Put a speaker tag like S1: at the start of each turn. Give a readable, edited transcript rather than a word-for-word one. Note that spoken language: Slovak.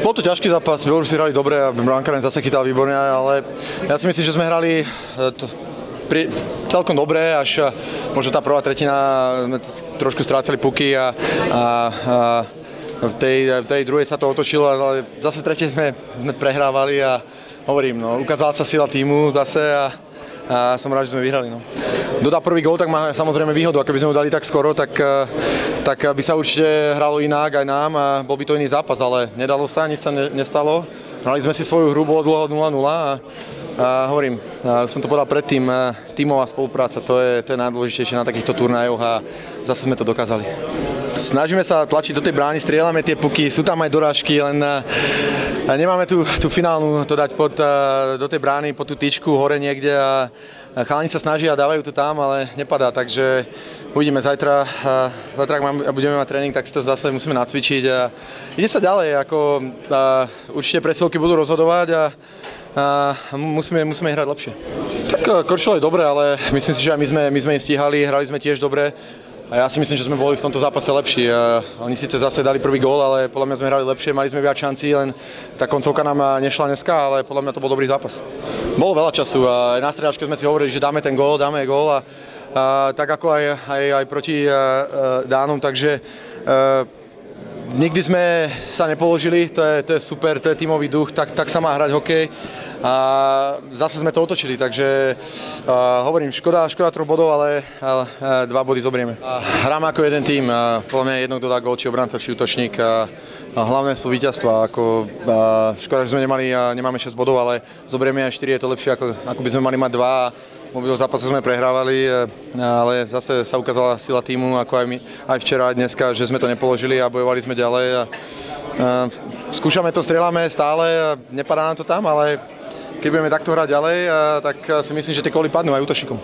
S1: Bol to ťažký zápas, Bielorusi hrali dobre a brankár zase chytal výborne, ale ja si myslím, že sme hrali celkom dobre, až možno tá prvá tretina trošku strácali puky a v tej druhej sa to otočilo, ale zase v tretej sme prehrávali a hovorím, no, ukázala sa sila týmu zase a som rád, že sme vyhrali. No. Dodá prvý gól, tak má samozrejme výhodu, a keby sme ho dali tak skoro, tak by sa určite hralo inak aj nám a bol by to iný zápas, ale nedalo sa, nič sa nestalo. Hrali sme si svoju hru, bolo dlho 0-0 a hovorím, som to povedal predtým, tímová spolupráca, to je najdôležitejšie na takýchto turnajoch a zase sme to dokázali. Snažíme sa tlačiť do tej brány, strieľame tie puky, sú tam aj dorážky, len nemáme tú finálnu to dať do tej brány, pod tú tyčku hore niekde a chalani sa snažia a dávajú to tam, ale nepadá, takže uvidíme zajtra, ak budeme mať tréning, tak si to zase musíme nacvičiť a ide sa ďalej, určite presilky budú rozhodovať a musíme hrať lepšie. Tak Korčula je dobre, ale myslím si, že aj my sme im stíhali, hrali sme tiež dobre. A ja si myslím, že sme boli v tomto zápase lepší. Oni síce zase dali prvý gól, ale podľa mňa sme hrali lepšie, mali sme viac šancí, len tá koncovka nám nešla dneska, ale podľa mňa to bol dobrý zápas. Bolo veľa času a na striedačke sme si hovorili, že dáme ten gól, dáme gól a tak ako aj proti Dánom, takže nikdy sme sa nepoložili, to je super, to je tímový duch, tak sa má hrať hokej. A zase sme to otočili, takže hovorím, škoda 3 bodov, ale 2 body zobrieme. Hráme ako jeden tím, podľa mňa jedno, kto dá gól, či obranca, či útočník. Hlavné sú víťazstva, škoda, že sme nemáme 6 bodov, ale zobrieme aj 4, je to lepšie, ako by sme mali mať 2. Mobilov zápasu sme prehrávali, ale zase sa ukázala sila tímu, ako aj včera, aj dneska, že sme to nepoložili a bojovali sme ďalej. Skúšame to, strieľame stále, nepadá nám to tam, ale keď budeme takto hrať ďalej, tak si myslím, že tie góly padnú aj útočníkom.